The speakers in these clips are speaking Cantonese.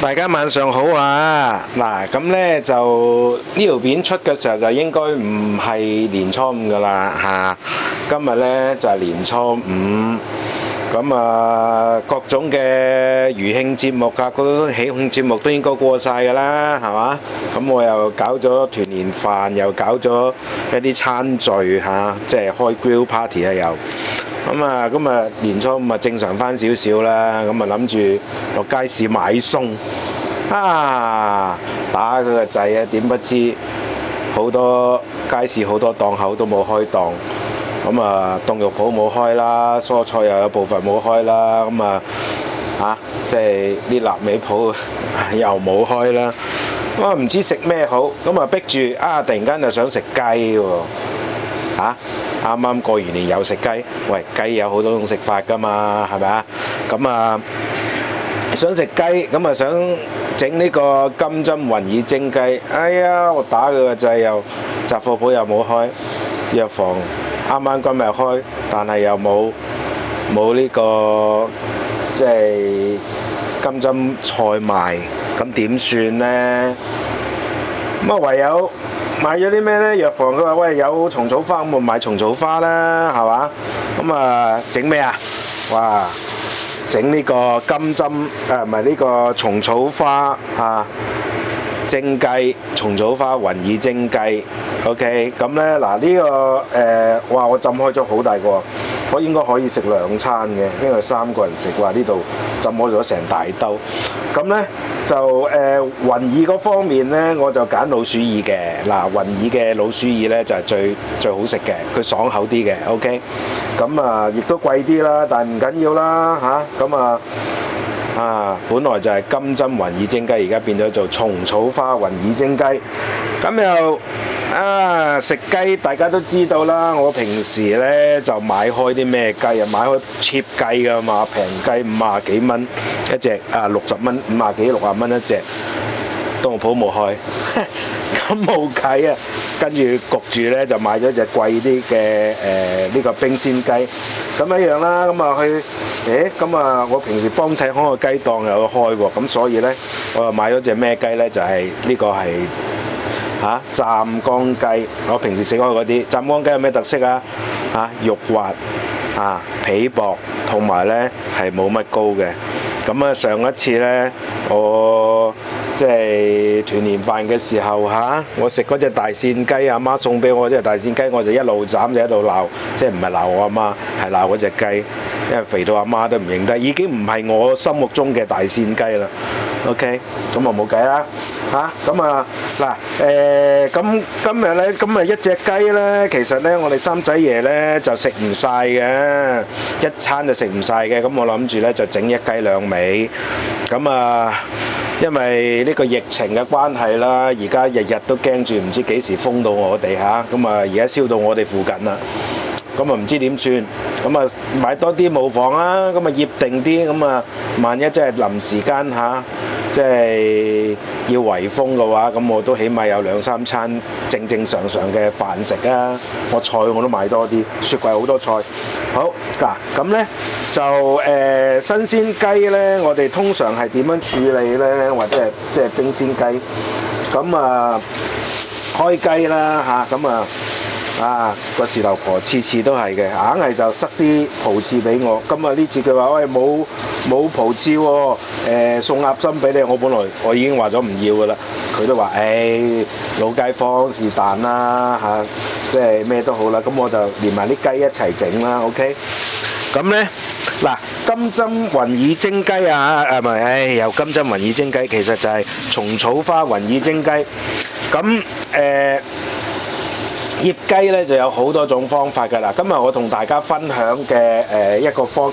大家晚上好啊！嗱，咁呢就呢條片出嘅時候就應該唔係年初五噶啦嚇，今日呢就係年初五，咁啊各種嘅餘慶節目啊，各種喜慶節目都應該過晒噶啦，係嘛？咁我又搞咗團年飯，又搞咗一啲餐聚嚇，即係開 grill party 啊又。咁啊年初五啊正常翻少少啦，咁啊諗住落街市買餸，打佢個掣啊，點不知好多街市好多檔口都冇開檔，咁啊凍肉鋪冇開啦，蔬菜又有部分冇開啦，咁即係啲臘味鋪又冇開啦，咁唔知食咩好，咁啊逼住突然間就想食雞喎，啱啱過完年又食雞，喂，雞有好多種食法㗎嘛，係咪啊？咁啊想食雞，咁啊想整呢個金針雲耳蒸雞。哎呀，我打佢個掣又雜貨鋪又冇開，藥房啱啱今日開，但係又冇呢個即係金針菜賣，咁點算呢？咁啊唯有買咗啲咩呢？藥房佢話喂有蟲草花，咁我買蟲草花啦，係嘛？咁啊整咩啊？哇！整呢個金針唔係呢個蟲草花蒸雞，蟲草花雲耳蒸雞。OK， 咁呢嗱呢個哇我浸開咗好大個，我應該可以食2餐嘅，因為3個人食話呢度浸開咗成大兜。咁呢就雲耳嗰方面呢，我就揀老鼠耳嘅。嗱，雲耳嘅老鼠耳呢就係最好食嘅，佢爽口啲嘅。OK， 咁亦都貴啲啦，但係唔緊要啦嚇。咁本來就係金針雲耳蒸雞，而家變咗做蟲草花雲耳蒸雞。咁又食雞大家都知道啦，我平時呢就買開啲咩雞啊？買開 cheap 雞㗎嘛，平雞50幾蚊一隻，60蚊50幾60蚊一隻，凍肉鋪冇開，咁冇計啊！跟住焗住呢，就買咗隻貴啲嘅呢個冰鮮雞，咁一樣啦。我平時幫襯開個雞檔又有開喎，咁所以呢，我又買咗隻咩雞呢？就係呢個係湛江雞。我平時食開嗰啲湛江雞有咩特色啊？肉滑皮薄，同埋呢係冇乜膏嘅。咁上一次呢，我即係團年飯嘅時候我食嗰隻大扇雞，阿媽送俾我隻大扇雞，我就一路斬就一路鬧，即係唔係鬧我阿媽，係鬧嗰隻雞，因為肥到阿媽都唔認得，已經唔係我心目中嘅大扇雞啦。OK， 咁冇計啦咁今日呢，咁一隻雞呢，其實呢，我哋三仔爺呢就食唔晒嘅，一餐就食唔晒嘅，咁我諗住呢，就整一雞兩味，因為呢個疫情嘅關係啦，而家日日都驚住唔知幾時封到我哋而家燒到我哋附近啦，唔知點算，買多啲冇妨啦，醃定啲，萬一真係臨時間即係要圍封嘅話，咁我都起碼有2-3餐正常嘅飯食啊！我菜我都買多啲，雪櫃好多菜。好嗱，咁呢就新鮮雞呢，我哋通常係點樣處理呢？或者係即係冰鮮雞，開雞啦個事頭婆次次都係嘅，硬係就塞啲葡翅俾我。今日呢次佢話喂冇葡翅喎，送鴨心俾你。我本來我已經話咗唔要噶啦，佢都話老街坊是但啦即係咩都好啦。咁我就連埋啲雞一齊整啦。OK， 咁呢嗱金針雲耳蒸雞又金針雲耳蒸雞，其實就係蟲草花雲耳蒸雞。咁醃雞呢就有好多種方法㗎啦，今日我同大家分享嘅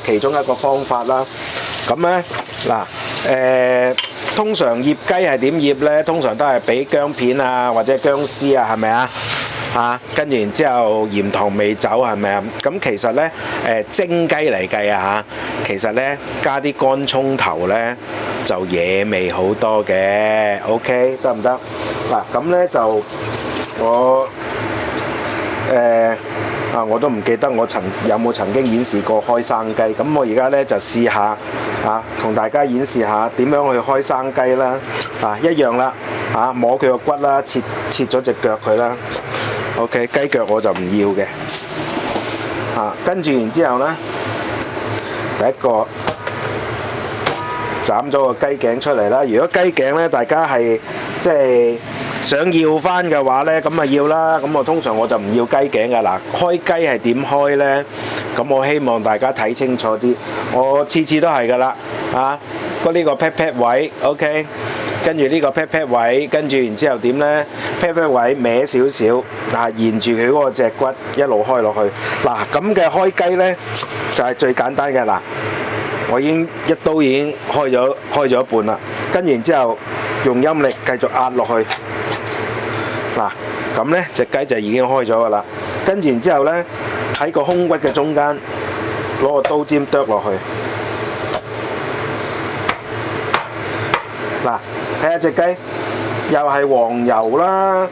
其中一個方法啦。咁呢通常醃雞係點醃呢？通常都係俾薑片或者薑絲係咪啊？跟住然之後鹽糖味酒係咪啊？咁其實呢蒸雞嚟計其實呢加啲乾葱頭呢就惹味好多嘅。OK， 得唔得？嗱咁呢就我我都唔記得我有冇曾經演示過開生雞。咁我而家呢，就試下同大家演示下點樣去開生雞啦。一樣啦，摸佢個骨啦，切咗隻腳佢啦。OK， 雞腳我就唔要嘅。跟住然之後呢，第一個斬咗個雞頸出嚟啦。如果雞頸呢，大家係即係想要翻嘅話呢，咁啊要啦。咁我通常我就唔要雞頸㗎。嗱，開雞係點開呢？咁我希望大家睇清楚啲。我次次都係㗎啦。呢個 pat pat 位 ，OK。跟住呢個 pat pat 位，跟住然之後點呢？ pat pat 位歪少少，沿住佢嗰個脊骨一路開落去。嗱，咁嘅開雞呢，就係最簡單嘅。嗱，我一刀已經開咗一半啦。跟住然之後用陰力繼續壓落去。嗱，咁呢隻雞就已經開咗㗎啦。跟住然之後呢，喺個胸骨嘅中間攞個刀尖剁落去。嗱，睇下隻雞又係黃油啦，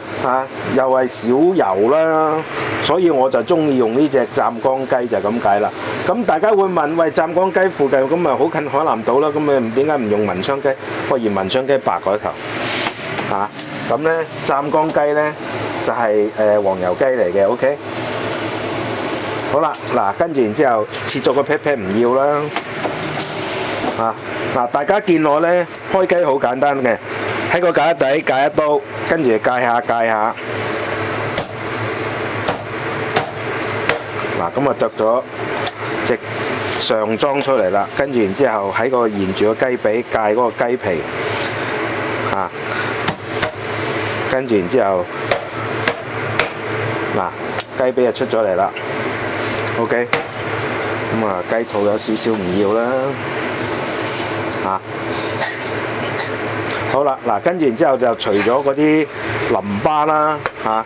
又係少油啦，所以我就中意用呢隻湛江雞就咁解啦。咁大家會問，喂，湛江雞附近咁咪好近海南島啦，咁咪點解唔用文昌雞？不如文昌雞白嗰頭咁呢，湛江雞呢，就係黃油雞嚟嘅 ，OK。好啦，嗱，跟住然之後切咗個 pat pat 唔要啦。大家見我呢，開雞好簡單嘅，喺個架底界一刀，跟住界下。咁啊剁咗隻上裝出嚟啦，跟住然之後喺個沿住個雞髀界嗰個雞皮，跟住然之後，雞髀就出咗嚟啦。OK， 咁雞肚有少少唔要啦。好啦，跟住然之後就除咗嗰啲淋巴啦，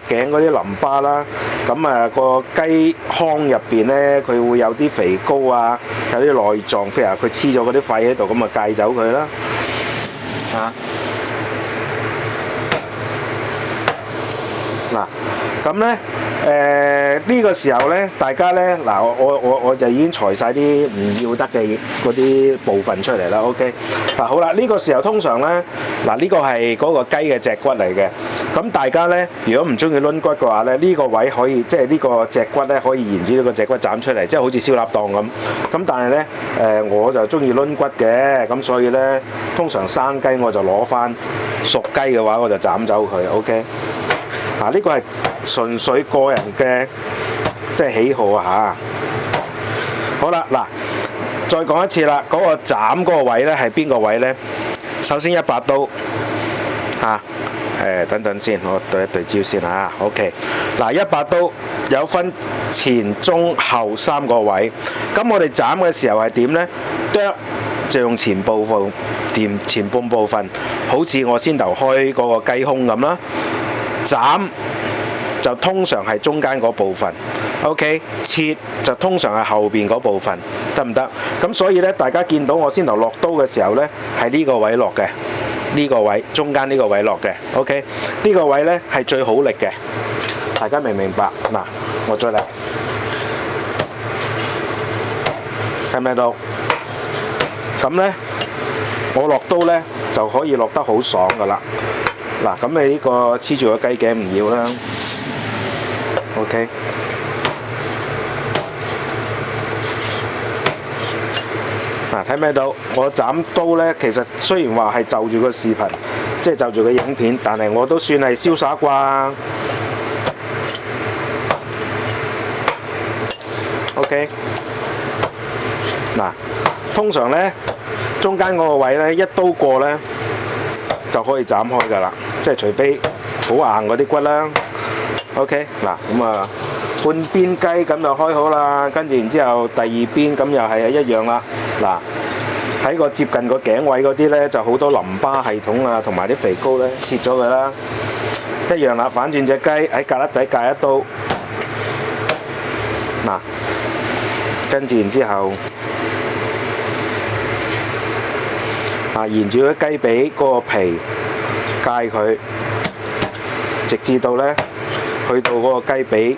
頸嗰啲淋巴啦，咁個雞腔入邊呢，佢會有啲肥膏啊，有啲內臟，譬如佢黐咗嗰啲肺喺度，咁啊戒走佢啦。咁呢，呢個時候呢，大家呢，我就已經裁晒啲唔要得嘅嗰啲部分出嚟啦。OK， 好啦，呢個時候通常呢，呢個係嗰個雞嘅脊骨嚟嘅。咁大家呢，如果唔中意攆骨嘅話呢，呢個位可以即係呢個脊骨呢，可以沿住呢個脊骨斬出嚟，即係好似燒臘檔咁。咁但係呢，我就中意攆骨嘅，咁所以呢，通常生雞我就攞翻熟雞嘅話，我就斬走佢。OK。呢個係純粹個人嘅即係喜好好啦，再講一次啦，嗰個斬嗰個位呢係邊個位呢？首先一把刀等等先，我對一對焦先OK， 一把刀有分前、中、後3個位。咁我哋斬嘅時候係點呢？剁就用前半部分，好似我先頭開嗰個雞胸咁啦。斬就通常係中間嗰部分 ，OK， 切就通常係後邊嗰部分，得唔得？咁所以呢，大家見到我先頭落刀嘅時候呢，係呢個位落嘅，呢個位中間呢個位落嘅 ，OK， 呢個位呢係最好力嘅，大家明唔明白？我再嚟，睇唔睇到？咁呢，我落刀呢就可以落得好爽噶啦。咁你呢個黐住個雞頸唔要啦 ，OK。睇唔睇到？我斬刀呢，其實雖然話係就住個視頻，即係就住個影片，但係我都算係瀟灑啩。OK。通常呢，中間嗰個位呢，一刀過呢，就可以斬開㗎啦，即係除非好硬嗰啲骨啦。OK， 咁半邊雞咁就開好啦，跟住然之後第二邊咁又係一樣啦。喺個接近個頸位嗰啲呢，就好多淋巴系統啊，同埋啲肥膏呢，切咗佢啦，一樣啦。反轉隻雞喺隔粒底界一刀，跟住然之後。沿住個雞髀嗰個皮界佢，直至到呢去到嗰個雞髀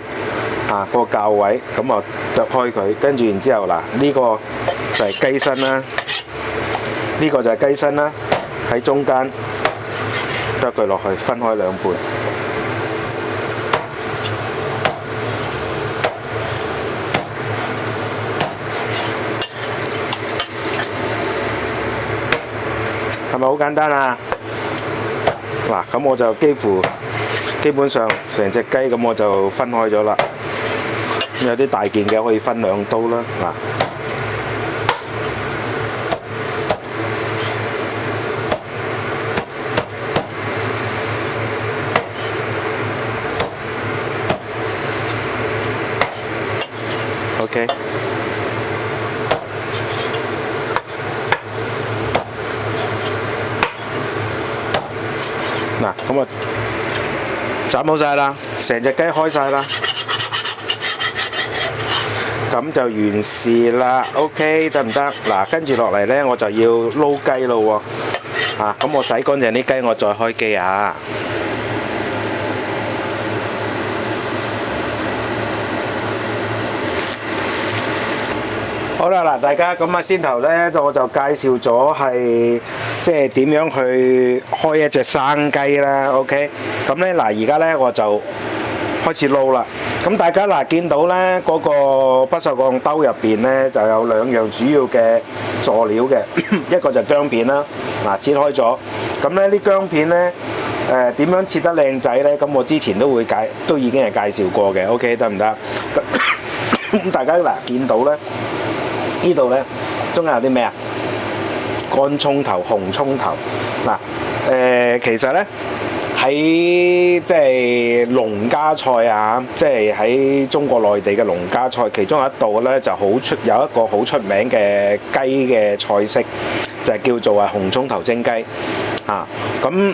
個較位，咁啊剁開佢，跟住然之後嗱，呢個就係雞身啦，呢個就係雞身啦，喺中間剁佢落去，分開兩半。係咪好簡單啊？嗱，咁我就基本上成隻雞咁我就分開咗啦。咁有啲大件嘅可以分兩刀啦。嗱，OK。嗱，咁啊斬好晒啦，成隻雞開晒啦，咁就完事啦。OK， 得唔得？嗱，跟住落嚟呢，我就要撈雞咯喎。咁我洗乾淨啲雞，我再開機啊。好啦，嗱，大家咁啊，先頭呢，我就介紹咗係即係點樣去開一隻生雞啦。OK， 咁呢嗱，而家呢，我就開始撈啦。咁大家嗱見到呢嗰個不鏽鋼兜入邊呢，就有兩樣主要嘅佐料嘅，一個就薑片啦。嗱，切開咗，咁呢啲薑片呢，點樣切得靚仔呢？咁我之前都已經係介紹過嘅。OK， 得唔得？咁大家嗱見到呢。呢度呢，中間有啲咩啊？乾葱頭、紅葱頭。嗱，其實呢，喺即係農家菜啊，即係喺中國內地嘅農家菜，其中有一道呢就有一個好出名嘅雞嘅菜式，就係叫做紅葱頭蒸雞。咁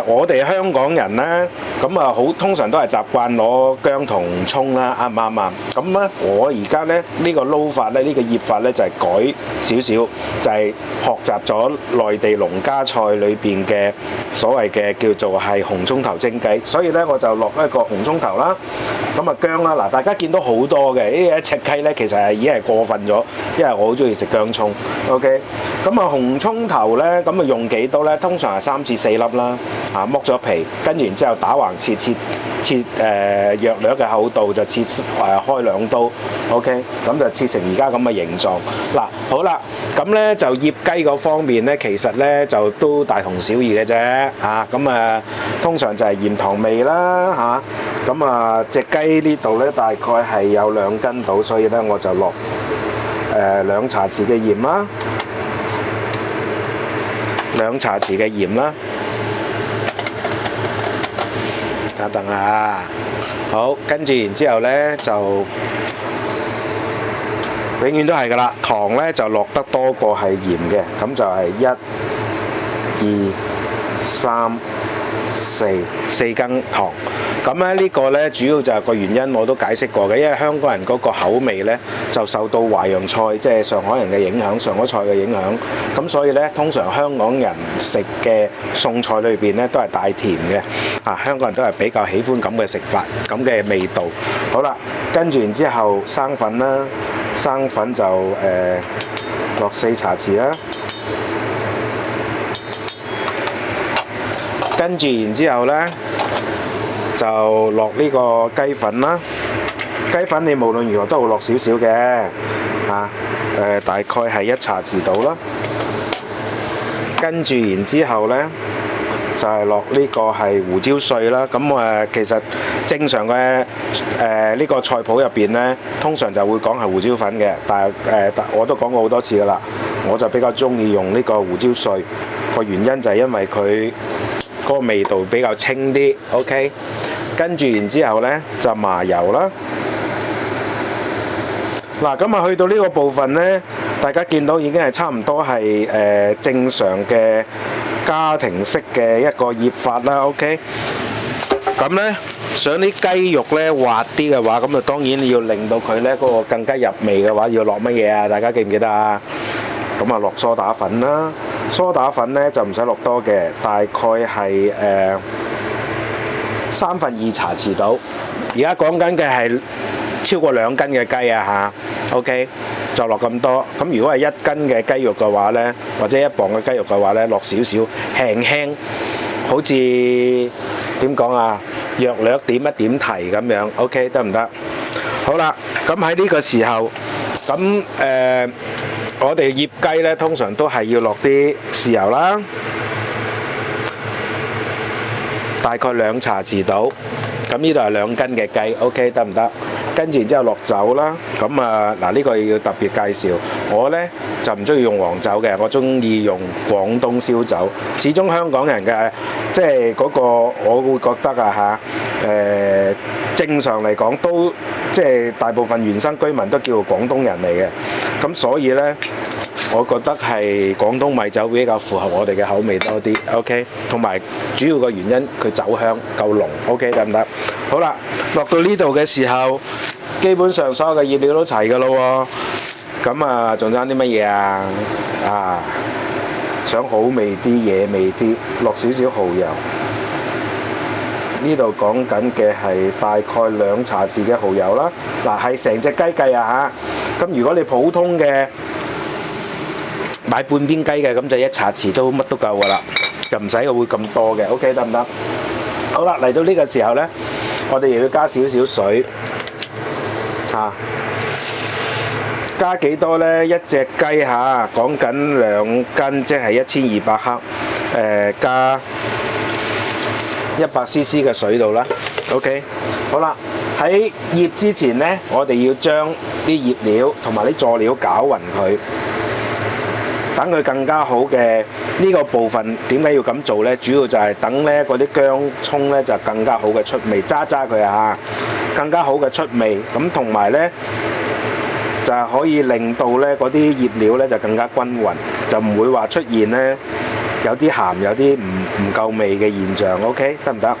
我哋香港人呢，咁啊通常都係習慣攞薑同葱啦，啱唔啱啊？咁咧，我而家呢，呢個撈法呢，呢個醃法呢，就係改少少，就係學習咗內地農家菜裏邊嘅所謂嘅叫做係紅葱頭蒸雞，所以呢，我就落一個紅葱頭啦，咁啊薑啦。嗱，大家見到好多嘅呢一隻雞呢，其實係已經係過分咗，因為我好中意食薑葱。OK， 咁啊紅葱頭呢，咁啊用幾多呢？通常係3至4粒啦。剝咗皮，跟住然之後打橫切約略嘅厚度就切開2刀。OK， 咁就切成而家咁嘅形狀。嗱，好啦，咁呢就醃雞嗰方面呢，其實呢就都大同小異嘅啫。咁通常就係鹽糖味啦。咁隻雞呢度呢，大概係有2斤到，所以呢我就落2茶匙嘅鹽啦，2茶匙嘅鹽啦。等下，好，跟住然之後呢，就永遠都係噶啦，糖呢就落得多過係鹽嘅，咁就係1、2、3、4羹糖。咁咧呢個呢，主要就係個原因我都解釋過嘅，因為香港人嗰個口味呢，就受到淮揚菜即係上海人嘅影響，上海菜嘅影響，咁所以呢，通常香港人食嘅餸菜裏邊呢，都係帶甜嘅。香港人都係比較喜歡咁嘅食法，咁嘅味道。好啦，跟住然之後生粉啦，生粉就落4茶匙啦。跟住然之後呢，就落呢個雞粉啦。雞粉你無論如何都會落少少嘅，大概係1茶匙到啦。跟住然之後呢，就係落呢個係胡椒碎啦。咁其實正常嘅呢個菜譜入邊呢，通常就會講係胡椒粉嘅，但係我都講過好多次噶啦，我就比較中意用呢個胡椒碎。個原因就係因為佢嗰個味道比較清啲。OK， 跟住然之後呢，就麻油啦。嗱，咁去到呢個部分呢，大家見到已經係差唔多係正常嘅家庭式嘅一個醃法啦。OK， 咁呢，想啲雞肉呢滑啲嘅話，咁就當然要令到佢呢嗰個更加入味嘅話，要落乜嘢啊？大家記唔記得啊？咁落梳打粉啦。梳打粉呢就唔使落多嘅，大概係3分2茶匙到。而家講緊嘅係超過2斤嘅雞啊嚇，OK 就落咁多。咁如果係1斤嘅雞肉嘅話咧，或者1磅嘅雞肉嘅話咧，落少少輕輕，好似點講啊？約略點一點提咁樣，OK 得唔得？好啦，咁喺呢個時候，咁我哋醃雞咧，通常都係要落啲豉油啦，大概2茶匙到。咁呢度係2斤嘅雞 ，OK 得唔得？跟住然之後落酒啦。咁啊嗱，呢個要特別介紹，我呢就唔中意用黃酒嘅，我中意用廣東燒酒。始終香港人嘅即係嗰個，我會覺得啊嚇，正常嚟講都即係大部分原生居民都叫做廣東人嚟嘅。咁所以呢，我覺得係廣東米酒比較符合我哋嘅口味多啲 ，OK。同埋主要個原因佢酒香夠濃 ，OK 得唔得？好啦，落到呢度嘅時候，基本上所有嘅醃料都齊㗎咯喎。咁啊，仲爭啲乜嘢啊？啊，想好味啲、野味啲，落少少蠔油。呢度講緊嘅係大概2茶匙嘅蠔油啦。嗱，係成隻雞計啊嚇。咁如果你普通嘅買半邊雞嘅，咁就1茶匙都乜都夠㗎啦，就唔使會咁多嘅 ，OK 得唔得？好啦，嚟到呢個時候呢，我哋又要加少少水嚇，加幾多呢？一隻雞嚇，講緊2斤，即係1200克，加100cc 嘅水度啦 ，OK。好啦，喺醃之前呢，我哋要將啲醃料同埋啲佐料攪勻佢。等佢更加好嘅呢個部分，點解要咁做呢？主要就係等呢嗰啲薑葱呢就更加好嘅出味，揸佢啊，更加好嘅出味。咁同埋呢就係可以令到呢嗰啲醃料呢就更加均勻，就唔會話出現呢有啲鹹有啲唔夠味嘅現象。OK 得唔得？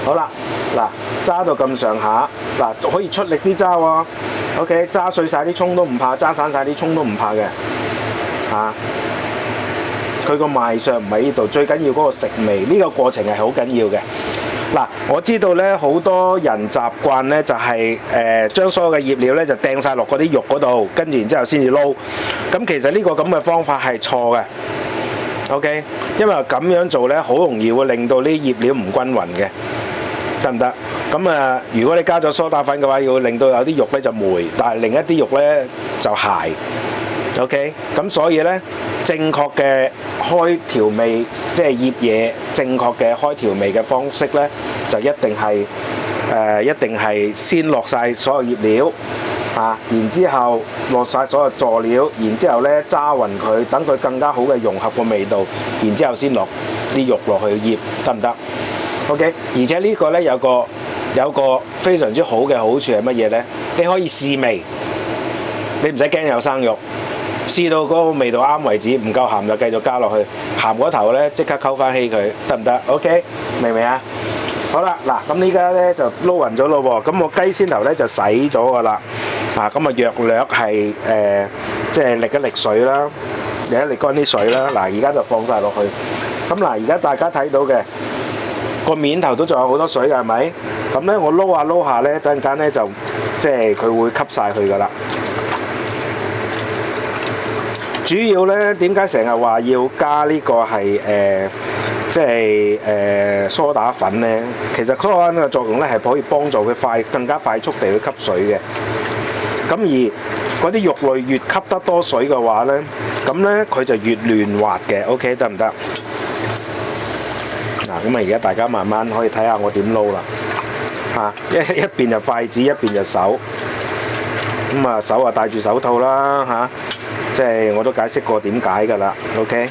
好啦，嗱揸到咁上下，嗱可以出力啲揸喎。OK 揸碎晒啲葱都唔怕，揸散晒啲葱都唔怕嘅。嚇！佢個賣相唔喺呢度，最緊要嗰個食味，呢個過程係好緊要嘅。嗱，我知道咧，好多人習慣咧就係將所有嘅醃料咧就掟晒落嗰啲肉嗰度，跟住然之後先至撈。咁其實呢個咁嘅方法係錯嘅。OK，因為咁樣做咧，好容易會令到啲醃料唔均勻嘅，得唔得？咁啊，如果你加咗蘇打粉嘅話，要令到有啲肉咧就霉，但係另一啲肉咧就鞋。OK，咁所以呢，正確嘅開調味，即係醃嘢，正確嘅開調味嘅方式呢，就一定係先落晒所有醃料，然之後落晒所有佐料，然之後呢揸勻佢，等佢更加好嘅融合個味道，然之後先落啲肉落去醃，得唔得 ？OK， 而且呢個呢，有個非常之好嘅好處係乜嘢呢？你可以試味，你唔使驚有生肉。試到嗰個味道啱為止，唔夠鹹就繼續加落去，鹹嗰頭呢即刻溝翻稀佢，得唔得 ？OK， 明唔明啊？好啦，嗱咁依家呢就撈勻咗咯喎，咁我雞先頭呢就洗咗㗎啦，咁啊約略係即係瀝一瀝水啦，瀝一瀝乾啲水啦，嗱而家就放晒落去，咁嗱而家大家睇到嘅個面頭都仲有好多水嘅係咪？咁呢我撈下撈下呢，等陣間呢就即係佢會吸晒佢㗎啦。主要呢，點解成日話要加呢個係即係蘇打粉呢？其實蘇打粉嘅作用呢係可以幫助佢更加快速地去吸水嘅。咁而嗰啲肉類越吸得多水嘅話呢，咁呢佢就越嫩滑嘅。OK 得唔得？嗱，咁啊而家大家慢慢可以睇下我點撈啦。一邊就筷子，一邊就手。咁啊手啊戴住手套啦即係我都解釋過點解㗎啦 ，OK。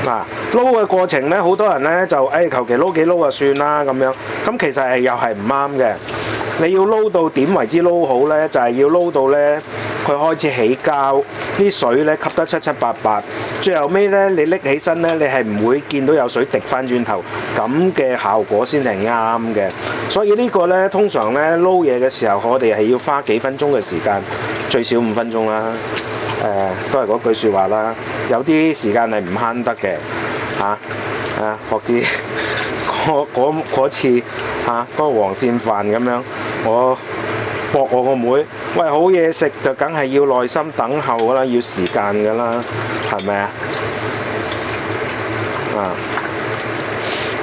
嗱，撈嘅過程咧，好多人咧就求其撈幾撈就算啦咁樣，咁其實又係唔啱嘅。你要撈到點為之撈好咧？就係要撈到咧，佢開始起膠，啲水咧吸得七七八八，最後尾咧你拎起身咧，你係唔會見到有水滴翻轉頭，咁嘅效果先係啱嘅。所以呢個咧，通常咧撈嘢嘅時候，我哋係要花幾分鐘嘅時間，最少5分鐘啦。都係嗰句説話啦，有啲時間係唔慳得嘅學啲嗰次嗰個黃鱔飯咁樣，我博我個妹，喂，好嘢食就梗係要耐心等候㗎啦，要時間㗎啦，係咪啊？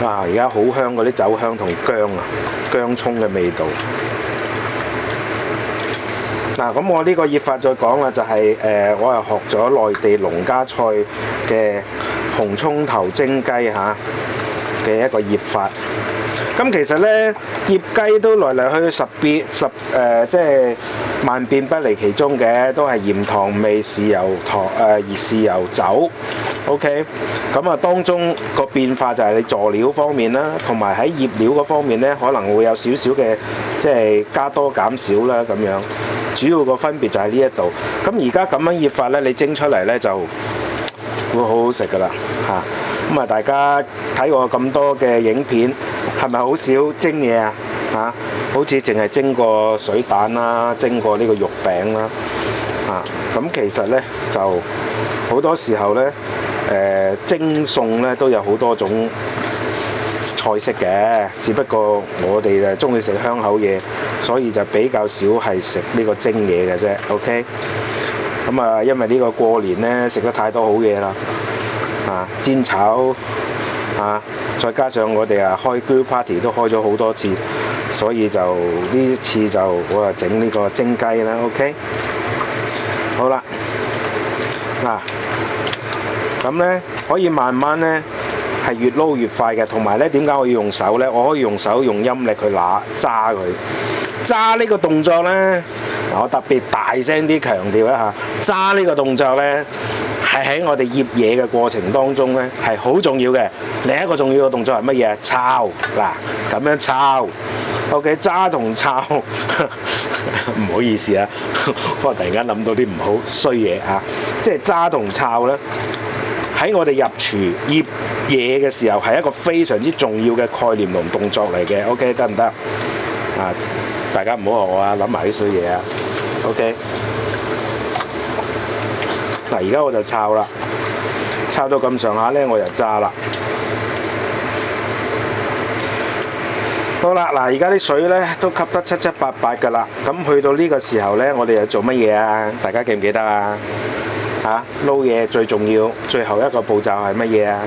而家好香嗰啲酒香同薑葱嘅味道。咁我呢個醃法再講啦，就係我係學咗內地農家菜嘅紅葱頭蒸雞嘅一個醃法。咁其實呢，醃雞都來來去去即係萬變不離其宗嘅，都係鹽糖味、豉油酒。OK， 咁當中個變化就係你佐料方面啦，同埋喺醃料嗰方面呢，可能會有少少嘅即係加多減少啦咁樣。主要個分別就喺呢一度。咁而家咁樣醃法呢，你蒸出嚟呢就會好好食噶啦咁大家睇過咁多嘅影片，係咪好少蒸嘢啊？好似淨係蒸過水蛋啦，蒸過呢個肉餅啦。咁其實呢，就好多時候呢，蒸餸呢都有好多種菜式嘅，只不過我哋就中意食香口嘢，所以就比較少係食呢個蒸嘢嘅啫。OK， 咁因為呢個過年呢，食得太多好嘢啦，煎炒再加上我哋開 grill party 都開咗好多次，所以就呢次就我整呢個蒸雞啦。OK， 好啦，咁呢可以慢慢呢係越撈越快嘅，同埋呢點解我要用手呢？我可以用手用陰力去揸佢，揸呢個動作呢，我特別大聲啲強調一下，揸呢個動作呢，係喺我哋醃嘢嘅過程當中呢，係好重要嘅。另一個重要嘅動作係乜嘢？抄咁樣抄。OK， 揸同抄，唔好意思我突然間諗到啲唔好衰嘢即係揸同抄呢，喺我哋入廚醃嘢嘅時候係一個非常之重要嘅概念同動作嚟嘅。OK， 得唔得？大家唔好學我諗埋啲衰嘢OK， 而家我就抄啦，抄到咁上下呢，我就揸啦。好啦，而家啲水呢都吸得七七八八㗎啦。咁去到呢個時候呢，我哋又做乜嘢啊？大家記唔記得撈嘢最重要，最後一個步驟係乜嘢啊？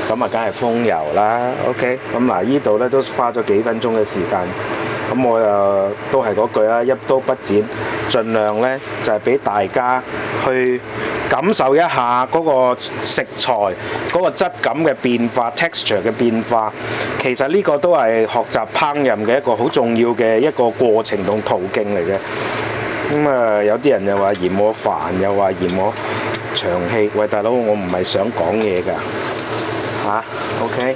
咁梗係封油啦。OK， 咁呢度呢都花咗幾分鐘嘅時間。咁我又都係嗰句啦，一刀不剪，盡量呢就係俾大家去感受一下嗰個食材嗰個質感嘅變化 texture 嘅變化。其實呢個都係學習烹飪嘅一個好重要嘅一個過程同途徑嚟嘅。有啲人又話嫌我煩，又話嫌我長氣。喂，大佬，我唔係想講嘢㗎OK，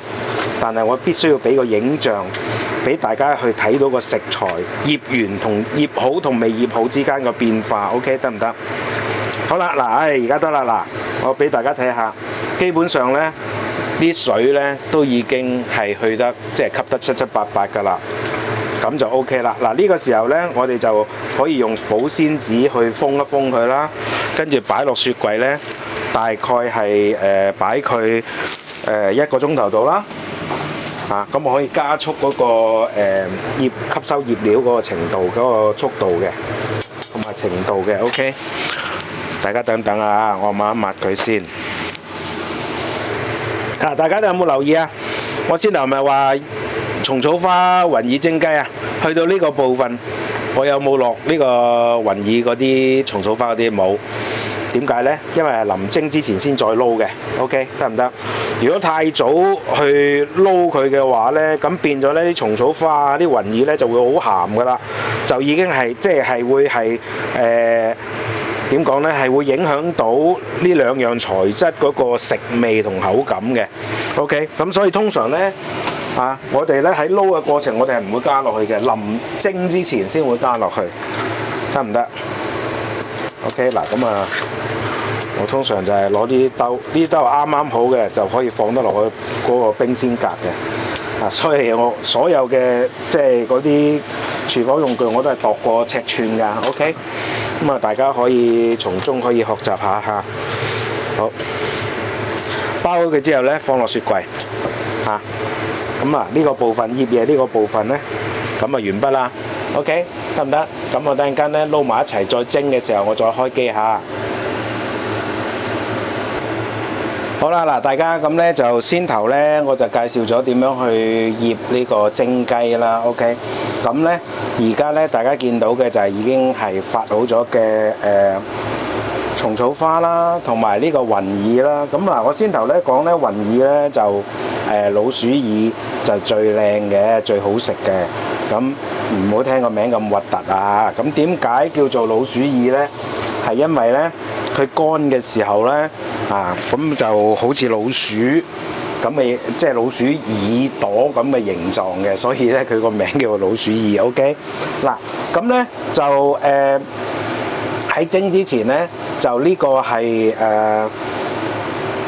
但係我必須要俾個影像俾大家去睇到個食材醃完同醃好同未醃好之間嘅變化。OK， 得唔得？好啦，而家得啦。我俾大家睇下，基本上呢啲水呢都已經係去得即係吸得七七八八㗎啦，咁就 OK 啦。呢個時候呢，我哋就可以用保鮮紙去封一封佢啦，跟住擺落雪櫃呢，大概係擺佢1個鐘頭到啦。咁我可以加速嗰個吸收醃料嗰個程度、嗰個速度嘅同埋程度嘅。OK， 大家等等我抹一抹佢先。大家有冇留意我先頭咪話蟲草花雲耳蒸雞去到呢個部分，我有冇落呢個雲耳嗰啲蟲草花嗰啲？冇。點解呢？因為係臨蒸之前先再撈嘅。OK， 得唔得？如果太早去撈佢嘅話呢，咁變咗呢啲蟲草花啲雲耳呢就會好鹹噶啦，就已經係即係會係點講呢？係會影響到呢兩樣材質嗰個食味同口感嘅。OK， 咁所以通常呢，我哋呢喺撈嘅過程，我哋係唔會加落去嘅，臨蒸之前先會加落去，得唔得？OK， 嗱咁我通常就係攞啲兜，呢兜啱啱好嘅就可以放得落去嗰個冰鮮格嘅。所以我所有嘅即係嗰啲廚房用具我都係度過尺寸㗎。OK， 大家可以從中可以學習下。好，包好佢之後咧，放落雪櫃嚇。咁呢個部分醃嘢呢個部分咧，咁完畢啦。OK， 得唔得？咁我等陣間咧撈埋一齊再蒸嘅時候，我再開機嚇。好啦，嗱，大家咁咧就先頭咧，我就介紹咗點樣去醃呢個蒸雞啦。OK， 咁咧而家咧大家見到嘅就係已經係發好咗嘅蟲草花啦，同埋呢個雲耳啦。咁嗱，我先頭咧講咧雲耳咧就老鼠耳就最靚嘅，最好食嘅。咁唔好聽個名咁核突啊！咁點解叫做老鼠耳咧？係因為咧佢乾嘅時候咧咁就好似老鼠咁嘅，即係老鼠耳朵咁嘅形狀嘅，所以咧佢個名叫做老鼠耳。OK， 嗱，咁咧就喺蒸之前咧，就呢個係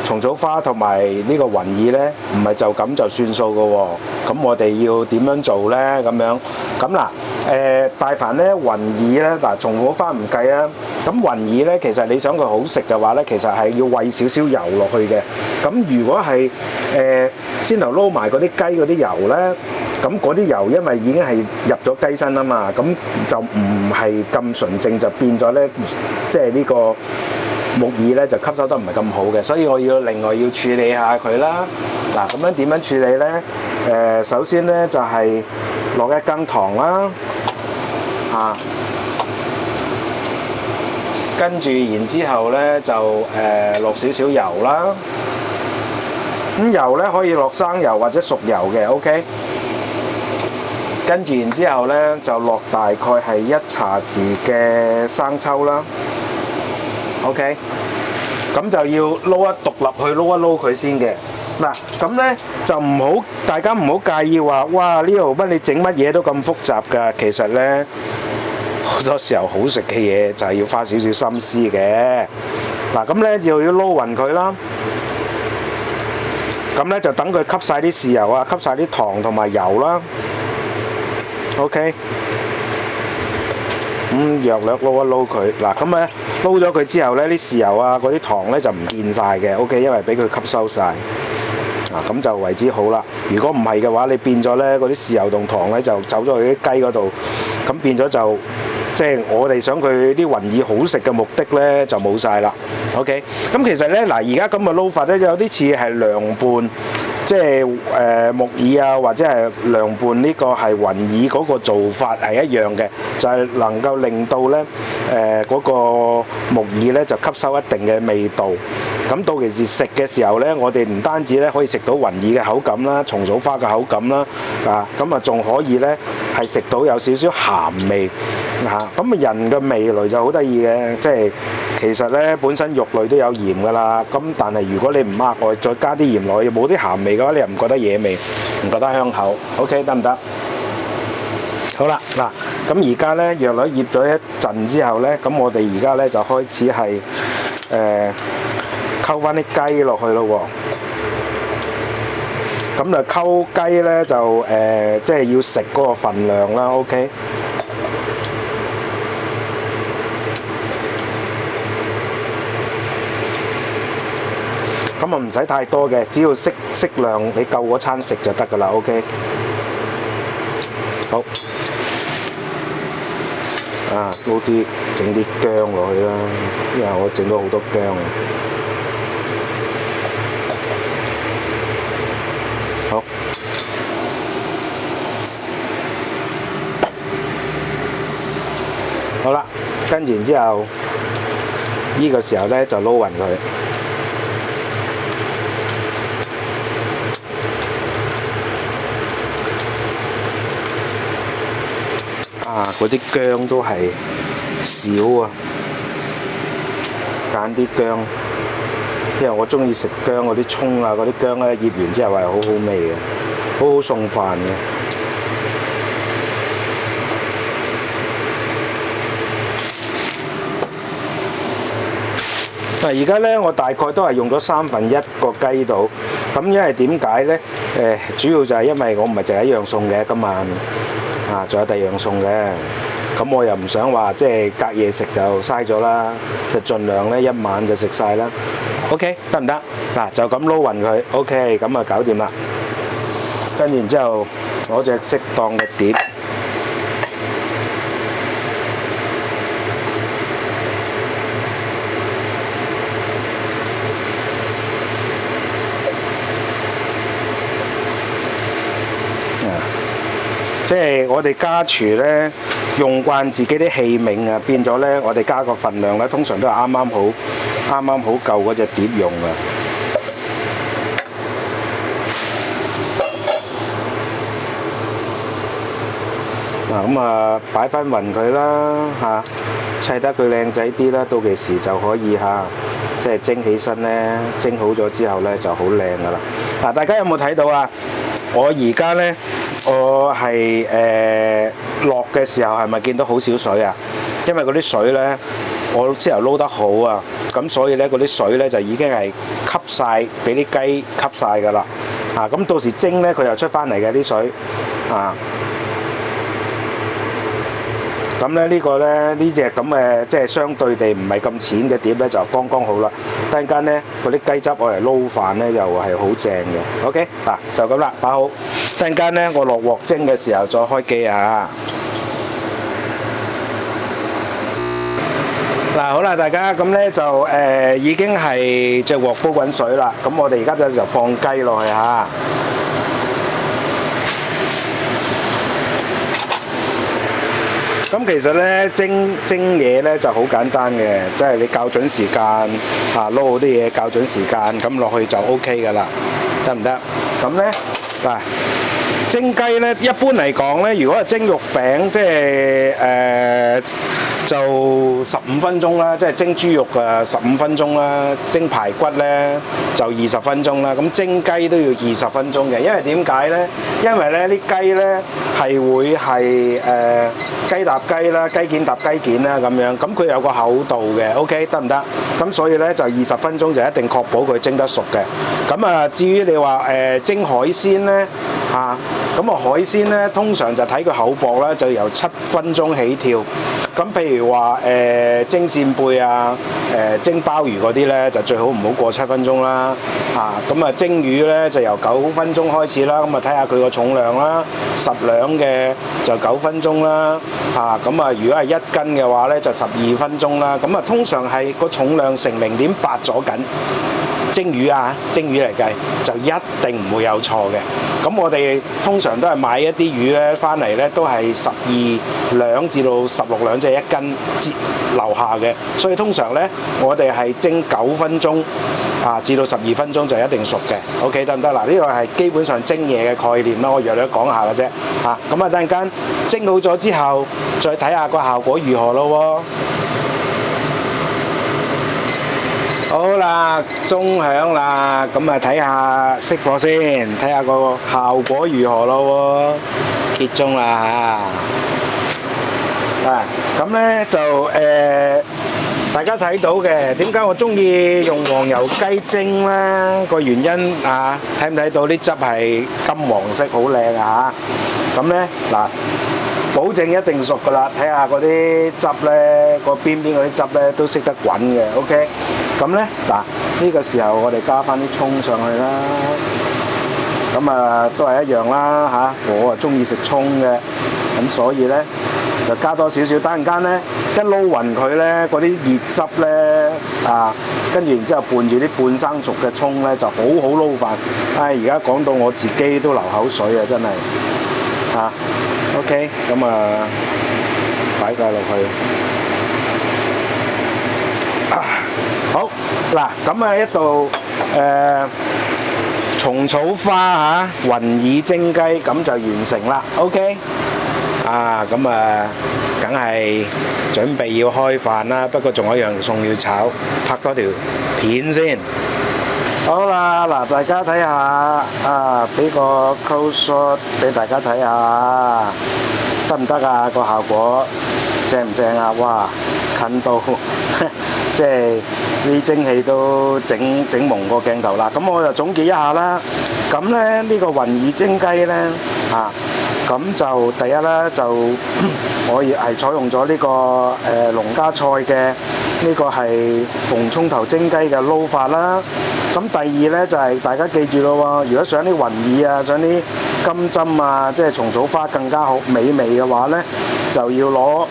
蟲草花同埋呢個雲耳咧，唔係就咁就算數嘅喎。咁我哋要點樣做咧？咁樣咁嗱，大凡咧雲耳咧，嗱蟲草花唔計啊。咁雲耳咧，其實你想佢好食嘅話咧，其實係要餵少少油落去嘅。咁如果係先頭撈埋嗰啲雞嗰啲油咧，咁嗰啲油因為已經係入咗雞身啊嘛，咁就唔係咁純正，就變咗咧，即係呢個木耳咧就吸收得唔係咁好嘅，所以我要另外要處理下佢啦。嗱，咁樣點樣處理咧？首先咧就係落一羹糖啦，跟住然之後咧就落少少油啦。咁油咧可以落生油或者熟油嘅 ，OK。跟住然之後咧就落大概係1茶匙嘅生抽啦。OK， 咁就要撈獨立去撈一撈佢先嘅。嗱，咁咧就唔好，大家唔好介意話，哇呢度乜你整乜嘢都咁複雜㗎。其實咧好多時候好食嘅嘢就係要花少少心思嘅。嗱，咁咧就要撈勻佢啦。咁咧就等佢吸晒啲豉油啊，吸晒啲糖同埋油啦。OK。咁弱略撈一撈佢，嗱咁咧撈咗佢之後咧，啲豉油啊嗰啲糖咧就唔見晒嘅 ，OK， 因為俾佢吸收晒，咁就為之好啦。如果唔係嘅話，你變咗咧嗰啲豉油同糖咧就走咗去啲雞嗰度，咁變咗就即係我哋想佢啲雲耳好食嘅目的咧就冇晒啦。OK， 咁其實咧嗱，而家咁嘅撈法咧有啲似係涼拌。即係木耳啊，或者係涼拌呢個係雲耳嗰個做法係一樣嘅，就係能夠令到咧嗰個木耳咧就吸收一定嘅味道。咁到時食嘅時候咧，我哋唔單止咧可以食到雲耳嘅口感啦、蟲草花嘅口感啦，咁仲可以咧係食到有少少鹹味咁人嘅味蕾就好得意嘅，即係其實咧本身肉類都有鹽㗎啦，咁但係如果你唔額外再加啲鹽落去，冇啲鹹味嘅話，你又唔覺得惹味，唔覺得香口。OK， 得唔得？好啦，嗱，咁而家咧藥女醃咗一陣之後咧，咁我哋而家咧就開始係溝翻啲雞落去咯喎。咁就溝雞咧就即係要食嗰個份量啦。OK。咁啊唔使太多嘅，只要適量，你夠嗰餐食就得㗎啦。OK， 好，撈啲整啲薑落去啦，因為我整咗好多薑啊。好，好啦，跟住然之後，呢個時候咧就撈勻佢。嗰啲薑都係少啊，揀啲薑，因為我中意食薑嗰啲葱啊，嗰啲薑咧醃完之後係好好味嘅，好好餸飯嘅。嗱，而家咧我大概都係用咗1/3個雞度，咁因為點解咧？主要就係因為我唔係淨係一樣餸嘅，今晚。仲有第二樣餸嘅，咁我又唔想話即係隔夜食就嘥咗啦，就盡量咧一晚就食晒啦。OK 得唔得？嗱就咁撈勻佢 OK 咁啊搞掂啦。跟住然之後攞隻適當嘅碟。即係我哋家廚呢，用慣自己啲器皿啊，變咗呢，我哋加個份量呢，通常都係啱啱好夠嗰隻碟用啊。嗱咁啊，擺翻勻佢啦嚇，砌得佢靚仔啲啦，到期時就可以嚇，即係蒸起身呢，蒸好咗之後呢就好靚噶啦。嗱，大家有冇睇到啊？我而家呢。我係落嘅時候係咪見到好少水啊？因為嗰啲水呢，我之後撈得好啊，咁所以呢，嗰啲水呢就已經係吸晒，俾啲雞吸晒㗎啦。啊，咁到時蒸呢，佢又出翻嚟嘅啲水啊。咁咧呢個咧呢隻咁嘅即係相對地唔係咁淺嘅碟咧就剛剛好啦。突然間咧嗰啲雞汁我嚟撈飯咧又係好正嘅。OK 嗱就咁啦，擺好。突然間咧我落鑊蒸嘅時候再開機啊！嗱好啦，大家咁咧就已經係隻鑊煲滾水啦。咁我哋而家就放雞落去嚇。咁其實咧蒸嘢咧就好簡單嘅，即係你校準時間啊，撈好啲嘢校準時間，咁落去就 OK 噶啦，得唔得？咁咧嗱，蒸雞咧一般嚟講咧，如果係蒸肉餅，即係就15分鐘啦，即係蒸豬肉15分鐘啦，蒸排骨咧就20分鐘啦。咁蒸雞都要20分鐘嘅，因為點解咧？因為咧啲雞咧係會係雞搭雞啦，雞件搭雞件啦咁樣，咁佢有個厚度嘅 ，OK 得唔得？咁所以咧就20分鐘就一定確保佢蒸得熟嘅。咁啊，至於你話蒸海鮮咧嚇，咁啊海鮮咧通常就睇佢厚薄啦，就由7分鐘起跳。咁譬如話蒸扇貝啊、蒸鮑魚嗰啲咧，就最好唔好過7分鐘啦。咁啊蒸魚咧就由9分鐘開始啦。咁啊睇下佢個重量啦，10兩嘅就9分鐘啦。咁啊如果係1斤嘅話咧就12分鐘啦。咁啊通常係個重量乘0.8咗緊。蒸魚啊，蒸魚嚟計就一定唔會有錯嘅。咁我哋通常都係買一啲魚咧翻嚟咧，都係12兩至到16兩，即係1斤樓下嘅。所以通常咧，我哋係蒸9分鐘至到12分鐘就一定熟嘅。OK 得唔得？嗱，呢個係基本上蒸嘢嘅概念啦，我略略講下嘅啫。咁啊，等陣間蒸好咗之後，再睇下個效果如何咯喎。好啦，鐘響啦，咁啊睇下熄火先，睇下個效果如何咯喎，結鐘啦嚇。咁咧就大家睇到嘅，點解我中意用黃油雞蒸咧？個原因睇唔睇到啲汁係金黃色，好靚啊嚇！咁咧嗱，保證一定熟噶啦，睇下嗰啲汁咧，個邊邊嗰啲汁咧都識得滾嘅 ，OK。咁咧嗱，呢個時候我哋加翻啲葱上去啦。咁啊都係一樣啦嚇，我啊中意食葱嘅，咁所以咧就加多少少。等陣間咧一撈勻佢咧，嗰啲熱汁咧跟住然之後伴住啲半生熟嘅葱咧，就好好撈飯。而家講到我自己都流口水啊，真係OK， 咁啊擺晒落去。好嗱，咁啊一道蟲草花雲耳蒸雞咁就完成啦。OK，咁啊，梗係準備要開飯啦。不過仲有一樣餸要炒，拍多條片先。好啦，嗱，大家睇下俾個 close shot 俾大家睇下，得唔得啊？個效果正唔正啊？哇，近到即係啲蒸氣都整蒙個鏡頭啦。咁我就總結一下啦。咁咧呢個雲耳蒸雞咧咁就第一啦，就我亦係採用咗呢個農家菜嘅呢個係紅葱頭蒸雞嘅撈法啦。咁第二呢，就係大家記住咯喎，如果想啲雲耳啊，想啲金針啊，即係蟲草花更加好美味嘅話呢，就要攞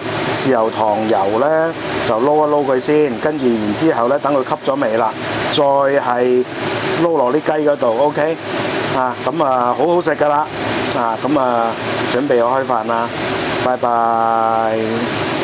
豉油糖油呢，就撈一撈佢先，跟住然之後呢，等佢吸咗味啦，再係撈落啲雞嗰度 ，OK 啊，咁啊好好食噶啦，啊咁啊準備我開飯啦，拜拜。